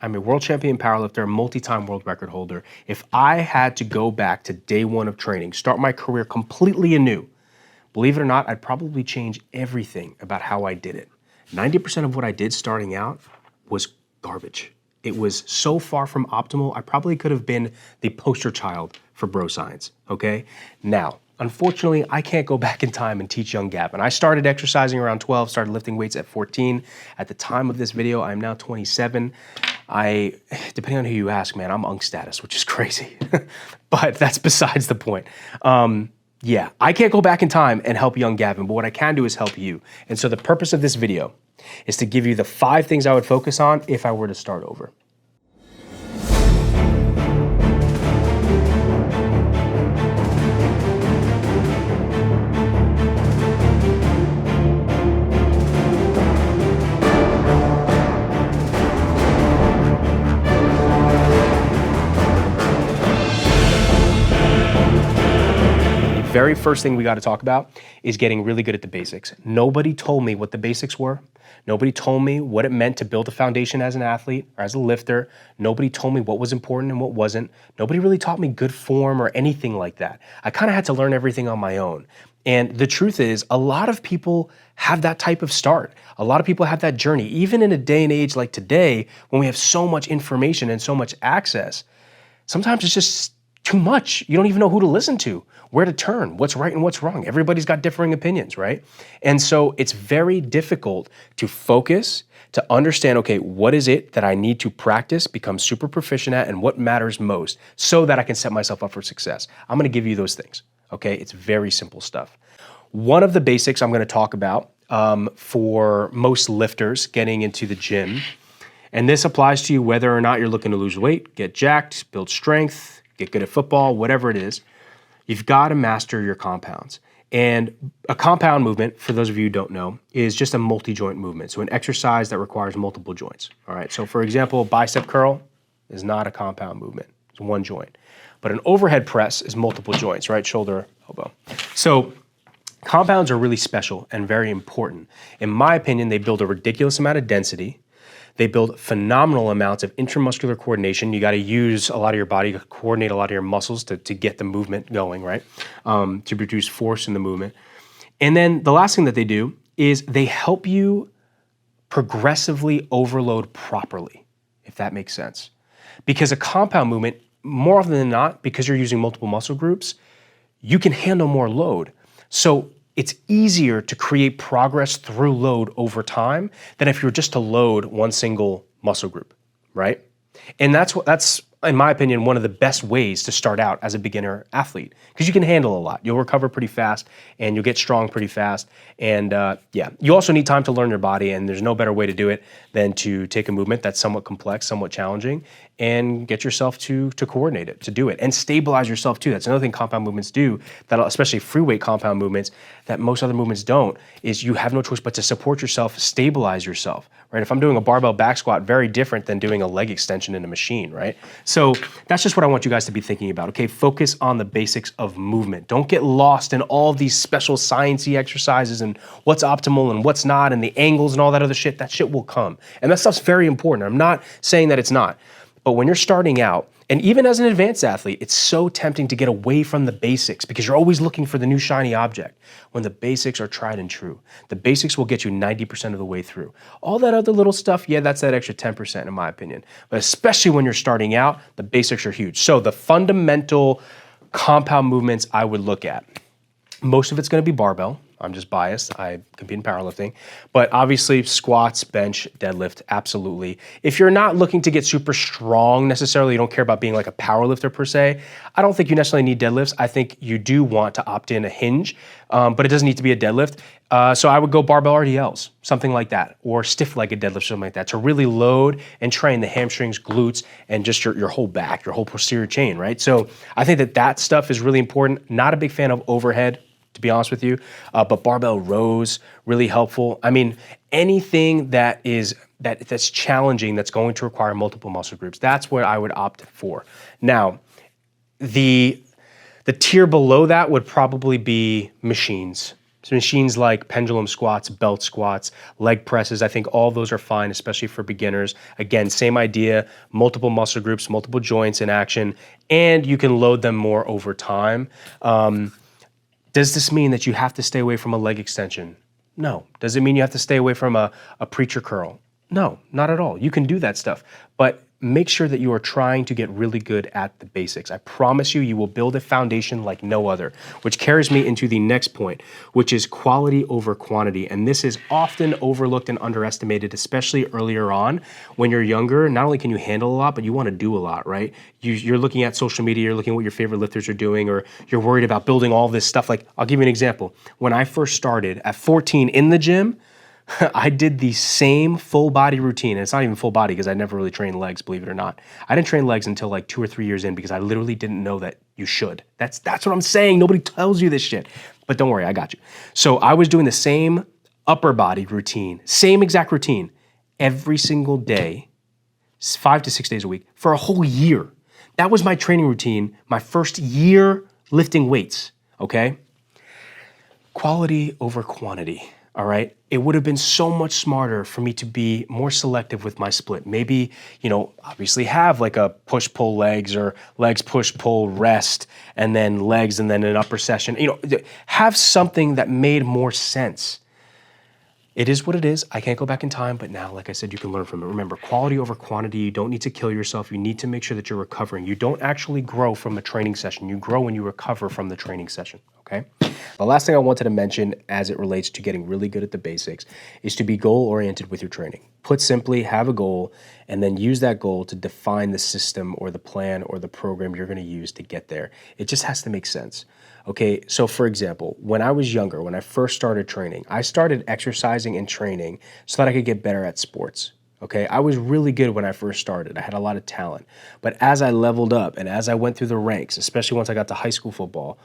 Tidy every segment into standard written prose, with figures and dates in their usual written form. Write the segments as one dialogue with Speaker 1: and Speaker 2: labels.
Speaker 1: I'm a world champion powerlifter, multi-time world record holder. If I had to go back to day one of training, start my career completely anew, believe it or not, I'd probably change everything about how I did it. 90% of what I did starting out was garbage. It was so far from optimal, I probably could have been the poster child for bro science, okay? Now, unfortunately, I can't go back in time and teach young Gavin. I started exercising around 12, started lifting weights at 14. At the time of this video, I'm now 27. Depending on who you ask, man, I'm unk status, which is crazy. But that's besides the point. Yeah, I can't go back in time and help young Gavin, but what I can do is help you. And so the purpose of this video is to give you the 5 things I would focus on if I were to start over. Very first thing we got to talk about is getting really good at the basics. Nobody told me what the basics were. Nobody told me what it meant to build a foundation as an athlete or as a lifter. Nobody told me what was important and what wasn't. Nobody really taught me good form or anything like that. I kind of had to learn everything on my own. And the truth is, a lot of people have that type of start. A lot of people have that journey. Even in a day and age like today, when we have so much information and so much access, sometimes it's just too much. You don't even know who to listen to, where to turn, what's right and what's wrong. Everybody's got differing opinions, right? And so it's very difficult to focus, to understand, okay, what is it that I need to practice, become super proficient at, and what matters most so that I can set myself up for success. I'm gonna give you those things, okay? It's very simple stuff. One of the basics I'm gonna talk about for most lifters getting into the gym, and this applies to you whether or not you're looking to lose weight, get jacked, build strength, get good at football, whatever it is, you've got to master your compounds. And a compound movement, for those of you who don't know, is just a multi-joint movement. So an exercise that requires multiple joints. All right. So for example, bicep curl is not a compound movement. It's one joint. But an overhead press is multiple joints, right? Shoulder, elbow. So compounds are really special and very important. In my opinion, they build a ridiculous amount of density. They build phenomenal amounts of intramuscular coordination. You got to use a lot of your body to coordinate a lot of your muscles to get the movement going, right? To produce force in the movement. And then the last thing that they do is they help you progressively overload properly, if that makes sense. Because a compound movement, more often than not, because you're using multiple muscle groups, you can handle more load. So it's easier to create progress through load over time than if you're just to load one single muscle group, right? And that's, in my opinion, one of the best ways to start out as a beginner athlete, because you can handle a lot. You'll recover pretty fast and you'll get strong pretty fast. And yeah, you also need time to learn your body, and there's no better way to do it than to take a movement that's somewhat complex, somewhat challenging, and get yourself to coordinate it, to do it, and stabilize yourself too. That's another thing compound movements do, that especially free weight compound movements, that most other movements don't, is you have no choice but to support yourself, stabilize yourself, right? If I'm doing a barbell back squat, very different than doing a leg extension in a machine, right? So that's just what I want you guys to be thinking about, okay? Focus on the basics of movement. Don't get lost in all these special sciencey exercises and what's optimal and what's not and the angles and all that other shit. That shit will come. And that stuff's very important. I'm not saying that it's not. But when you're starting out, and even as an advanced athlete, it's so tempting to get away from the basics because you're always looking for the new shiny object when the basics are tried and true. The basics will get you 90% of the way through. All that other little stuff, yeah, that's that extra 10% in my opinion. But especially when you're starting out, the basics are huge. So the fundamental compound movements I would look at, most of it's going to be barbell. I'm just biased. I compete in powerlifting. But obviously squats, bench, deadlift, absolutely. If you're not looking to get super strong necessarily, you don't care about being like a powerlifter per se, I don't think you necessarily need deadlifts. I think you do want to opt in a hinge, but it doesn't need to be a deadlift. So I would go barbell RDLs, something like that, or stiff-legged deadlift, something like that, to really load and train the hamstrings, glutes, and just your whole back, your whole posterior chain, right? So I think that stuff is really important. Not a big fan of overhead, to be honest with you, but barbell rows, really helpful. I mean, anything that's challenging, that's going to require multiple muscle groups, that's what I would opt for. Now, the tier below that would probably be machines. So machines like pendulum squats, belt squats, leg presses, I think all those are fine, especially for beginners. Again, same idea, multiple muscle groups, multiple joints in action, and you can load them more over time. Does this mean that you have to stay away from a leg extension? No. Does it mean you have to stay away from a preacher curl? No, not at all. You can do that stuff, but make sure that you are trying to get really good at the basics. I promise you, you will build a foundation like no other, which carries me into the next point, which is quality over quantity. And this is often overlooked and underestimated, especially earlier on. When you're younger, not only can you handle a lot, but you want to do a lot, right? You're looking at social media, you're looking at what your favorite lifters are doing, or you're worried about building all this stuff. Like, I'll give you an example. When I first started at 14 in the gym, I did the same full body routine. And it's not even full body because I never really trained legs, believe it or not. I didn't train legs until like 2 or 3 years in because I literally didn't know that you should. That's what I'm saying. Nobody tells you this shit. But don't worry, I got you. So I was doing the same upper body routine, same exact routine every single day, 5 to 6 days a week for a whole year. That was my training routine, my first year lifting weights, okay? Quality over quantity. All right. It would have been so much smarter for me to be more selective with my split. Maybe, obviously have like a push-pull legs or legs, push-pull rest, and then legs, and then an upper session. Have something that made more sense. It is what it is. I can't go back in time, but now, like I said, you can learn from it. Remember, quality over quantity. You don't need to kill yourself. You need to make sure that you're recovering. You don't actually grow from a training session. You grow when you recover from the training session, okay? The last thing I wanted to mention as it relates to getting really good at the basics is to be goal-oriented with your training. Put simply, have a goal, and then use that goal to define the system or the plan or the program you're going to use to get there. It just has to make sense. Okay, so for example, when I was younger, when I first started training, I started exercising and training so that I could get better at sports. Okay, I was really good when I first started. I had a lot of talent. But as I leveled up and as I went through the ranks, especially once I got to high school football,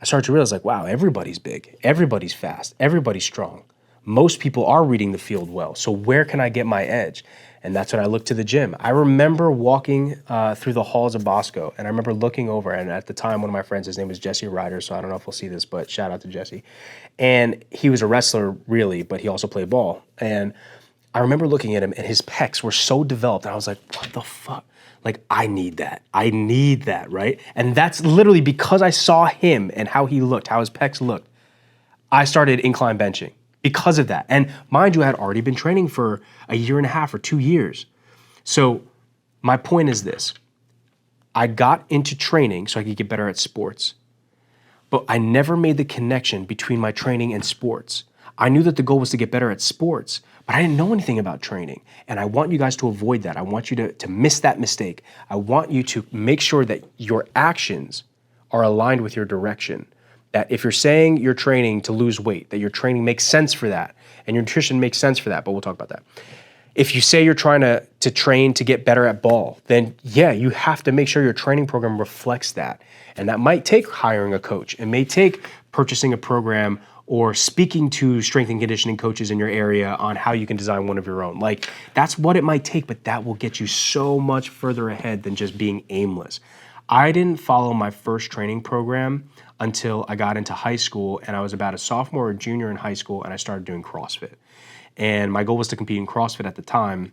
Speaker 1: I started to realize, like, wow, everybody's big, everybody's fast, everybody's strong. Most people are reading the field well. So where can I get my edge? And that's when I looked to the gym. I remember walking through the halls of Bosco, and I remember looking over, and at the time, one of my friends, his name was Jesse Ryder, so I don't know if we'll see this, but shout out to Jesse. And he was a wrestler, really, but he also played ball. And I remember looking at him, and his pecs were so developed, and I was like, what the fuck? Like, I need that. I need that, right? And that's literally because I saw him and how he looked, how his pecs looked. I started incline benching because of that. And mind you, I had already been training for a year and a half or 2 years. So my point is this. I got into training so I could get better at sports, but I never made the connection between my training and sports. I knew that the goal was to get better at sports, but I didn't know anything about training. And I want you guys to avoid that. I want you to miss that mistake. I want you to make sure that your actions are aligned with your direction. That if you're saying you're training to lose weight, that your training makes sense for that, and your nutrition makes sense for that, but we'll talk about that. If you say you're trying to train to get better at ball, then yeah, you have to make sure your training program reflects that. And that might take hiring a coach. It may take purchasing a program or speaking to strength and conditioning coaches in your area on how you can design one of your own. Like, that's what it might take, but that will get you so much further ahead than just being aimless. I didn't follow my first training program until I got into high school, and I was about a sophomore or junior in high school, and I started doing CrossFit. And my goal was to compete in CrossFit at the time.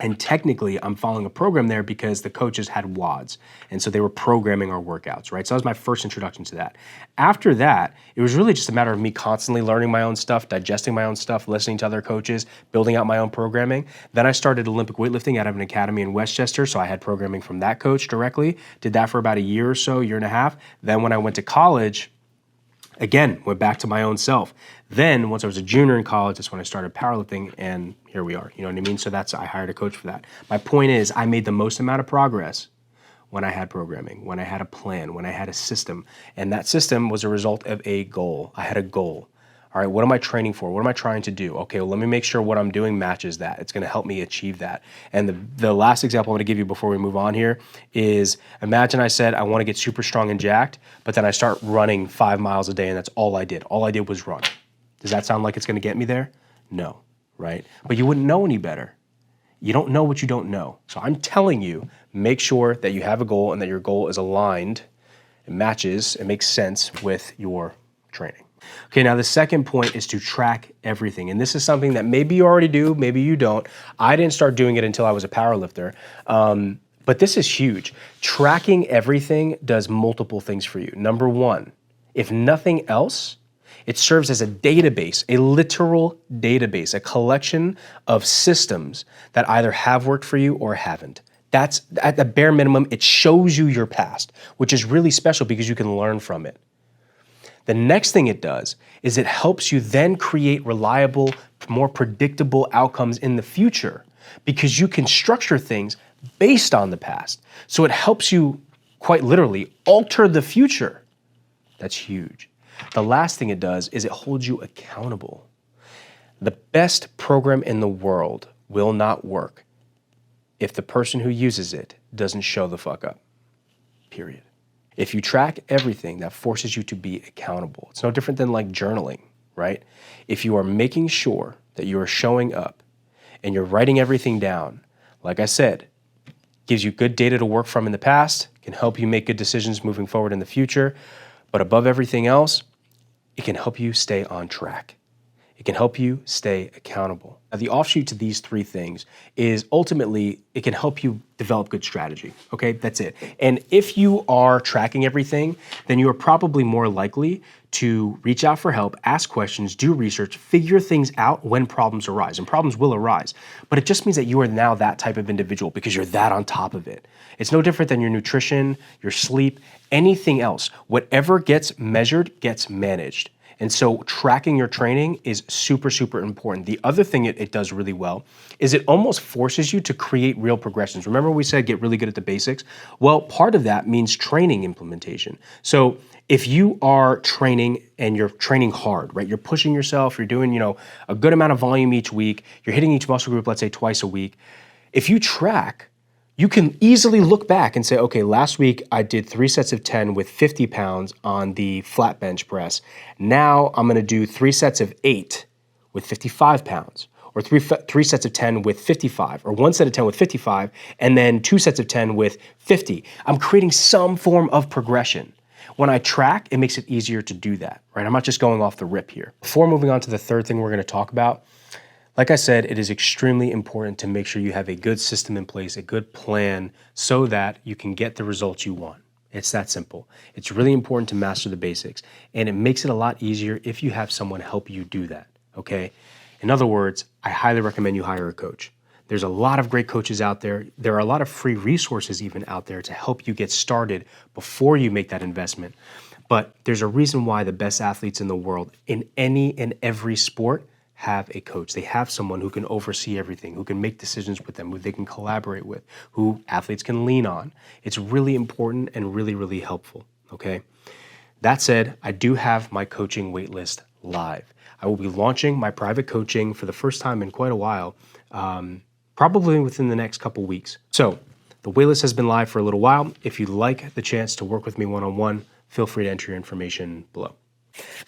Speaker 1: And technically, I'm following a program there because the coaches had WODs. And so they were programming our workouts, right? So that was my first introduction to that. After that, it was really just a matter of me constantly learning my own stuff, digesting my own stuff, listening to other coaches, building out my own programming. Then I started Olympic weightlifting out of an academy in Westchester. So I had programming from that coach directly. Did that for about a year or so, year and a half. Then when I went to college, again, went back to my own self. Then, once I was a junior in college, that's when I started powerlifting, and here we are. You know what I mean? So I hired a coach for that. My point is, I made the most amount of progress when I had programming, when I had a plan, when I had a system. And that system was a result of a goal. I had a goal. All right, what am I training for? What am I trying to do? Okay, well, let me make sure what I'm doing matches that. It's gonna help me achieve that. And the last example I'm gonna give you before we move on here is, imagine I said I wanna get super strong and jacked, but then I start running 5 miles a day and that's all I did. All I did was run. Does that sound like it's gonna get me there? No, right? But you wouldn't know any better. You don't know what you don't know. So I'm telling you, make sure that you have a goal and that your goal is aligned, it matches, it makes sense with your training. Okay, now the second point is to track everything. And this is something that maybe you already do, maybe you don't. I didn't start doing it until I was a powerlifter. But this is huge. Tracking everything does multiple things for you. Number one, if nothing else, it serves as a database, a literal database, a collection of systems that either have worked for you or haven't. That's at the bare minimum, it shows you your past, which is really special because you can learn from it. The next thing it does is it helps you then create reliable, more predictable outcomes in the future because you can structure things based on the past. So it helps you quite literally alter the future. That's huge. The last thing it does is it holds you accountable. The best program in the world will not work if the person who uses it doesn't show the fuck up, period. If you track everything, that forces you to be accountable. It's no different than like journaling, right? If you are making sure that you are showing up and you're writing everything down, like I said, gives you good data to work from in the past, can help you make good decisions moving forward in the future, but above everything else, it can help you stay on track. It can help you stay accountable. Now, the offshoot to these three things is ultimately it can help you develop good strategy. Okay, that's it. And if you are tracking everything, then you are probably more likely to reach out for help, ask questions, do research, figure things out when problems arise. And problems will arise. But it just means that you are now that type of individual because you're that on top of it. It's no different than your nutrition, your sleep, anything else. Whatever gets measured gets managed. And so tracking your training is super, super important. The other thing it does really well is it almost forces you to create real progressions. Remember we said get really good at the basics? Well, part of that means training implementation. So if you are training and you're training hard, right? You're pushing yourself, you're doing, a good amount of volume each week, you're hitting each muscle group, let's say twice a week. If you track, you can easily look back and say, okay, last week I did 3 sets of 10 with 50 pounds on the flat bench press. Now I'm gonna do 3 sets of 8 with 55 pounds, or three sets of 10 with 55, or 1 set of 10 with 55, and then 2 sets of 10 with 50. I'm creating some form of progression. When I track, it makes it easier to do that, right? I'm not just going off the rip here. Before moving on to the third thing we're gonna talk about, like I said, it is extremely important to make sure you have a good system in place, a good plan, so that you can get the results you want. It's that simple. It's really important to master the basics, and it makes it a lot easier if you have someone help you do that, okay? In other words, I highly recommend you hire a coach. There's a lot of great coaches out there. There are a lot of free resources even out there to help you get started before you make that investment. But there's a reason why the best athletes in the world in any and every sport have a coach. They have someone who can oversee everything, who can make decisions with them, who they can collaborate with, who athletes can lean on. It's really important and really, really helpful, okay? That said, I do have my coaching waitlist live. I will be launching my private coaching for the first time in quite a while, probably within the next couple weeks. So the waitlist has been live for a little while. If you'd like the chance to work with me one-on-one, feel free to enter your information below.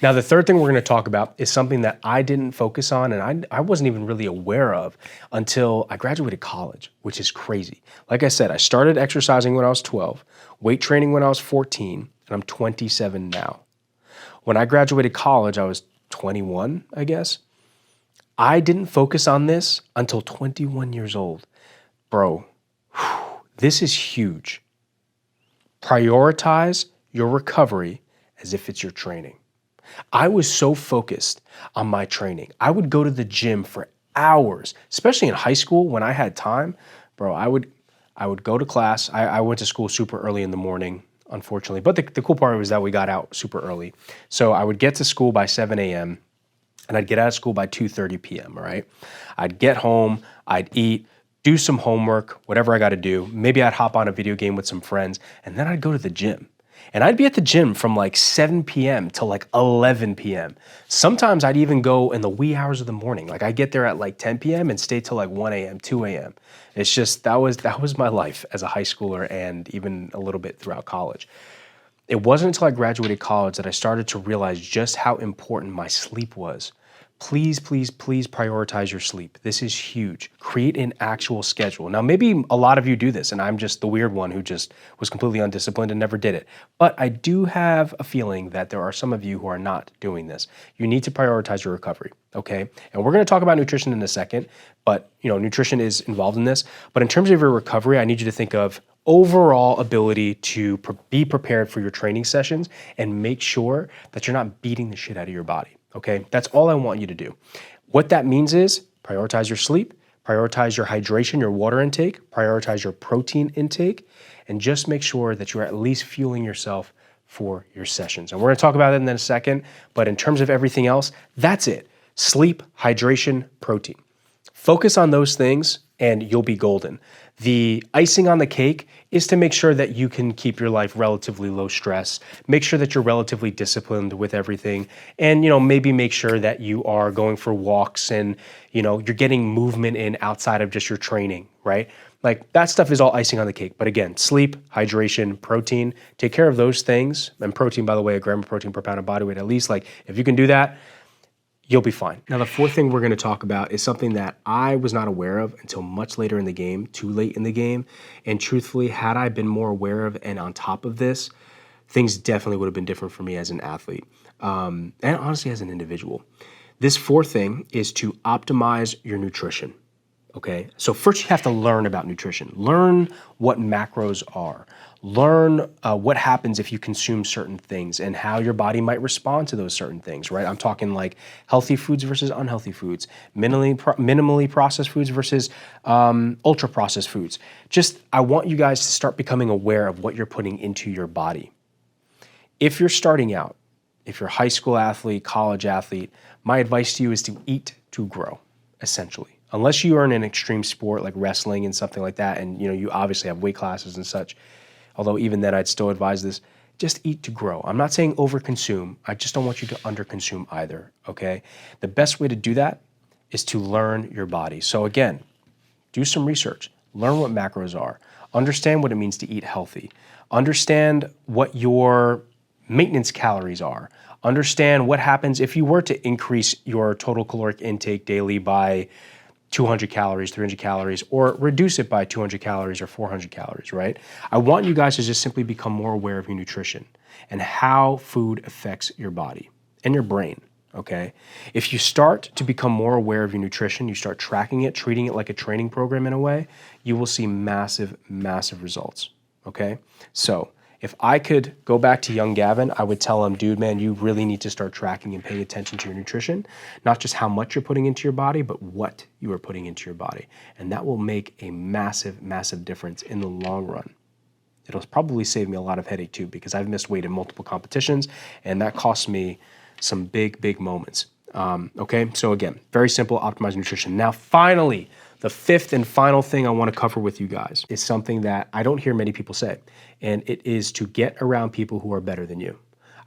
Speaker 1: Now, the third thing we're going to talk about is something that I didn't focus on and I wasn't even really aware of until I graduated college, which is crazy. Like I said, I started exercising when I was 12, weight training when I was 14, and I'm 27 now. When I graduated college, I was 21, I guess. I didn't focus on this until 21 years old. Bro, this is huge. Prioritize your recovery as if it's your training. I was so focused on my training. I would go to the gym for hours, especially in high school when I had time. Bro, I would go to class. I went to school super early in the morning, unfortunately. But the cool part was that we got out super early. So I would get to school by 7 a.m. and I'd get out of school by 2:30 p.m., all right? I'd get home, I'd eat, do some homework, whatever I got to do. Maybe I'd hop on a video game with some friends, and then I'd go to the gym. And I'd be at the gym from like 7 p.m. till like 11 p.m. Sometimes I'd even go in the wee hours of the morning. Like I'd get there at like 10 p.m. and stay till like 1 a.m., 2 a.m. It's just, that was my life as a high schooler and even a little bit throughout college. It wasn't until I graduated college that I started to realize just how important my sleep was. please, please, please prioritize your sleep. This is huge. Create an actual schedule. Now, maybe a lot of you do this, and I'm just the weird one who just was completely undisciplined and never did it. But I do have a feeling that there are some of you who are not doing this. You need to prioritize your recovery, okay? And we're gonna talk about nutrition in a second, but nutrition is involved in this. But in terms of your recovery, I need you to think of overall ability to be prepared for your training sessions and make sure that you're not beating the shit out of your body. Okay, that's all I want you to do. What that means is prioritize your sleep, prioritize your hydration, your water intake, prioritize your protein intake, and just make sure that you're at least fueling yourself for your sessions. And we're gonna talk about it in a second, but in terms of everything else, that's it. Sleep, hydration, protein. Focus on those things and you'll be golden. The icing on the cake is to make sure that you can keep your life relatively low stress, make sure that you're relatively disciplined with everything, and maybe make sure that you are going for walks and you're getting movement in outside of just your training, right? Like that stuff is all icing on the cake. But again, sleep, hydration, protein, take care of those things. And protein, by the way, a gram of protein per pound of body weight at least. Like if you can do that, you'll be fine. Now, the fourth thing we're going to talk about is something that I was not aware of until much later in the game, too late in the game. And truthfully, had I been more aware of and on top of this, things definitely would have been different for me as an athlete and honestly as an individual. This fourth thing is to optimize your nutrition. Okay, so first you have to learn about nutrition. Learn what macros are. Learn what happens if you consume certain things and how your body might respond to those certain things, right? I'm talking like healthy foods versus unhealthy foods, minimally processed foods versus ultra processed foods. I want you guys to start becoming aware of what you're putting into your body. If you're starting out, if you're a high school athlete, college athlete, my advice to you is to eat to grow, essentially. Unless you are in an extreme sport like wrestling and something like that, and you obviously have weight classes and such, although even then I'd still advise this, just eat to grow. I'm not saying overconsume, I just don't want you to underconsume either, okay? The best way to do that is to learn your body. So again, do some research, learn what macros are, understand what it means to eat healthy, understand what your maintenance calories are, understand what happens if you were to increase your total caloric intake daily by 200 calories, 300 calories, or reduce it by 200 calories or 400 calories, right? I want you guys to just simply become more aware of your nutrition and how food affects your body and your brain, okay? If you start to become more aware of your nutrition, you start tracking it, treating it like a training program in a way, you will see massive, massive results, okay? So if I could go back to young Gavin, I would tell him, dude, man, you really need to start tracking and paying attention to your nutrition, not just how much you're putting into your body, but what you are putting into your body. And that will make a massive, massive difference in the long run. It'll probably save me a lot of headache too, because I've missed weight in multiple competitions, and that cost me some big, big moments. Okay, so again, very simple, optimize nutrition. Now, finally, the fifth and final thing I want to cover with you guys is something that I don't hear many people say, and it is to get around people who are better than you.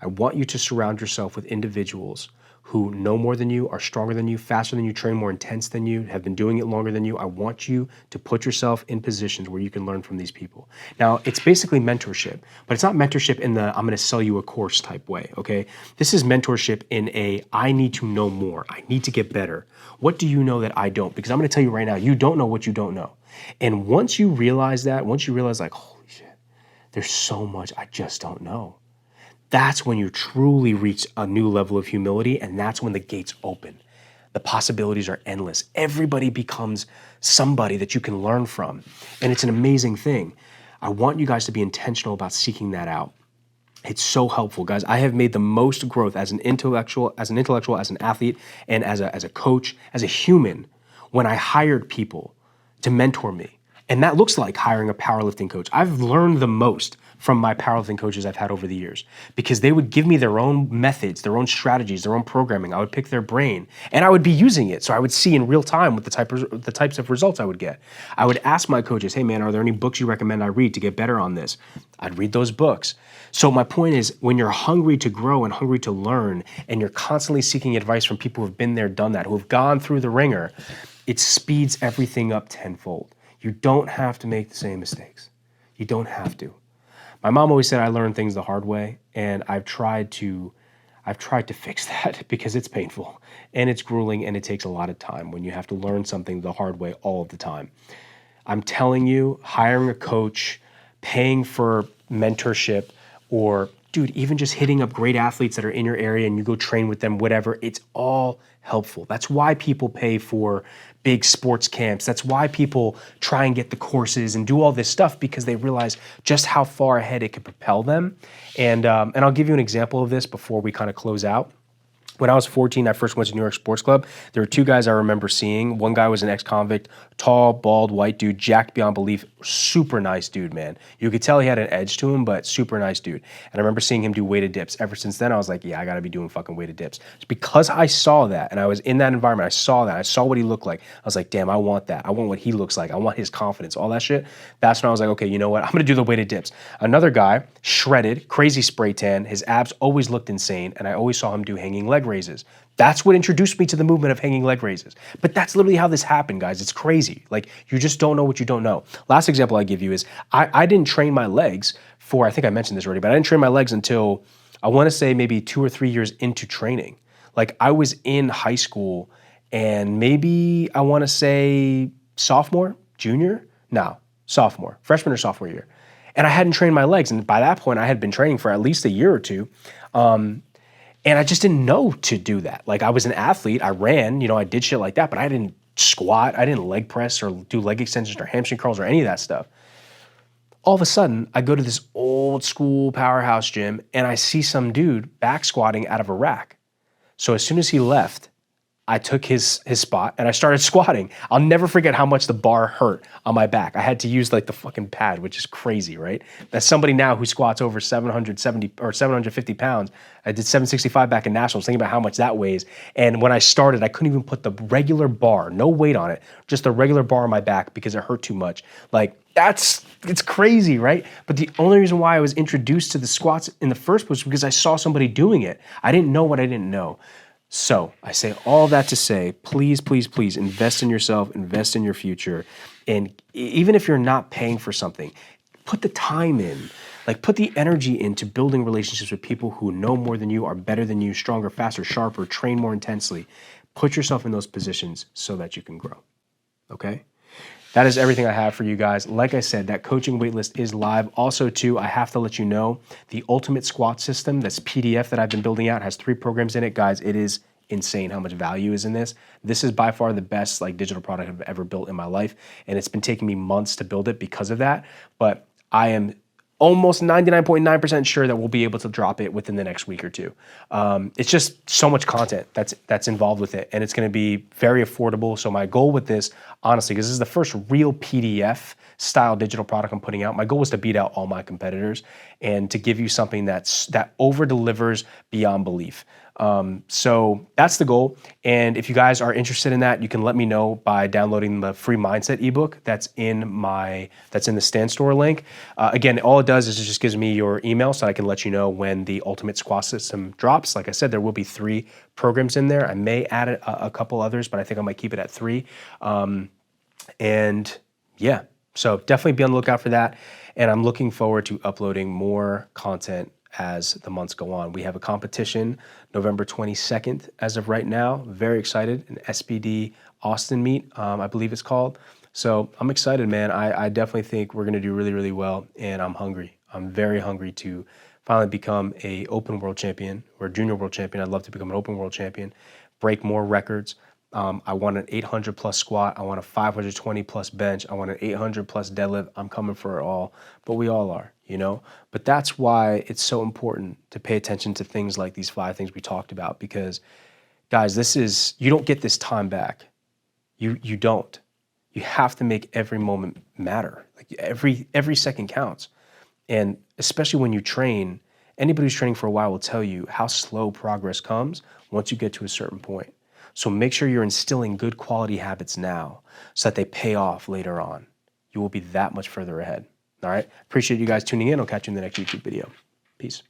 Speaker 1: I want you to surround yourself with individuals who know more than you, are stronger than you, faster than you, train more intense than you, have been doing it longer than you. I want you to put yourself in positions where you can learn from these people. Now, it's basically mentorship, but it's not mentorship in the I'm going to sell you a course type way, okay? This is mentorship in a I need to know more. I need to get better. What do you know that I don't? Because I'm going to tell you right now, you don't know what you don't know. And once you realize that, once you realize like, holy shit, there's so much I just don't know. That's when you truly reach a new level of humility, and that's when the gates open. The possibilities are endless. Everybody becomes somebody that you can learn from, and it's an amazing thing. I want you guys to be intentional about seeking that out. It's so helpful, guys. I have made the most growth as an intellectual, as an athlete, and as a coach, as a human, when I hired people to mentor me. And that looks like hiring a powerlifting coach. I've learned the most from my powerlifting coaches I've had over the years because they would give me their own methods, their own strategies, their own programming. I would pick their brain and I would be using it. So I would see in real time what the types of results I would get. I would ask my coaches, hey man, are there any books you recommend I read to get better on this? I'd read those books. So my point is, when you're hungry to grow and hungry to learn, and you're constantly seeking advice from people who've been there, done that, who have gone through the ringer, it speeds everything up tenfold. You don't have to make the same mistakes. You don't have to. My mom always said I learned things the hard way, and I've tried to I've tried to fix that because it's painful and it's grueling and it takes a lot of time when you have to learn something the hard way all of the time. I'm telling you, hiring a coach, paying for mentorship, or dude, even just hitting up great athletes that are in your area and you go train with them, whatever, it's all helpful. That's why people pay for big sports camps. That's why people try and get the courses and do all this stuff, because they realize just how far ahead it could propel them. And I'll give you an example of this before we kind of close out. When I was 14, I first went to New York Sports Club. There were two guys I remember seeing. One guy was an ex-convict, tall, bald, white dude, jacked beyond belief, super nice dude, man. You could tell he had an edge to him, but super nice dude. And I remember seeing him do weighted dips. Ever since then, I was like, yeah, I gotta be doing fucking weighted dips. It's because I saw that, and I was in that environment, I saw that, I saw what he looked like. I was like, damn, I want that. I want what he looks like. I want his confidence, all that shit. That's when I was like, okay, you know what? I'm gonna do the weighted dips. Another guy, shredded, crazy spray tan, his abs always looked insane, and I always saw him do hanging leg raises. That's what introduced me to the movement of hanging leg raises. But that's literally how this happened, guys. It's crazy. Like, you just don't know what you don't know. Last example I give you is I didn't train my legs for, I think I mentioned this already, but I didn't train my legs until, I want to say, maybe 2 or 3 years into training. Like, I was in high school and maybe, I want to say, sophomore, freshman or sophomore year. And I hadn't trained my legs. And by that point, I had been training for at least a year or two. And I just didn't know to do that. Like, I was an athlete, I ran, I did shit like that, but I didn't squat, I didn't leg press or do leg extensions or hamstring curls or any of that stuff. All of a sudden, I go to this old school powerhouse gym and I see some dude back squatting out of a rack. So as soon as he left, I took his spot and I started squatting. I'll never forget how much the bar hurt on my back. I had to use like the fucking pad, which is crazy, right? That's somebody now who squats over 770 or 750 pounds. I did 765 back in nationals, thinking about how much that weighs. And when I started, I couldn't even put the regular bar, no weight on it, just the regular bar on my back because it hurt too much. Like, it's crazy, right? But the only reason why I was introduced to the squats in the first place was because I saw somebody doing it. I didn't know what I didn't know. So I say all that to say, please, please, please invest in yourself, invest in your future. And even if you're not paying for something, put the time in, like put the energy into building relationships with people who know more than you, are better than you, stronger, faster, sharper, train more intensely. Put yourself in those positions so that you can grow. Okay? That is everything I have for you guys. Like I said, that coaching waitlist is live. Also, too, I have to let you know, the Ultimate Squat System, this PDF that I've been building out, has 3 programs in it. Guys, it is insane how much value is in this. This is by far the best digital product I've ever built in my life, and it's been taking me months to build it because of that. But I am almost 99.9% sure that we'll be able to drop it within the next week or two. It's just so much content that's involved with it, and it's going to be very affordable. So my goal with this, honestly, because this is the first real PDF style digital product I'm putting out, my goal was to beat out all my competitors and to give you something that over delivers beyond belief. So that's the goal. And if you guys are interested in that, you can let me know by downloading the free mindset ebook that's in the Stand Store link. Again, all it does is it just gives me your email so I can let you know when the Ultimate Squat System drops. Like I said, there will be 3 programs in there. I may add a couple others, but I think I might keep it at 3. And yeah, so definitely be on the lookout for that. And I'm looking forward to uploading more content as the months go on. We have a competition November 22nd as of right now. Very excited, an SBD Austin meet, I believe it's called. So I'm excited, man. I definitely think we're gonna do really, really well, and I'm hungry. I'm very hungry to finally become a open world champion or junior world champion. I'd love to become an open world champion, break more records. I want an 800 plus squat. I want a 520 plus bench. I want an 800 plus deadlift. I'm coming for it all, but we all are, But that's why it's so important to pay attention to things like these 5 things we talked about, because guys, you don't get this time back. You don't. You have to make every moment matter. Like every second counts. And especially when you train, anybody who's training for a while will tell you how slow progress comes once you get to a certain point. So make sure you're instilling good quality habits now so that they pay off later on. You will be that much further ahead. All right? Appreciate you guys tuning in. I'll catch you in the next YouTube video. Peace.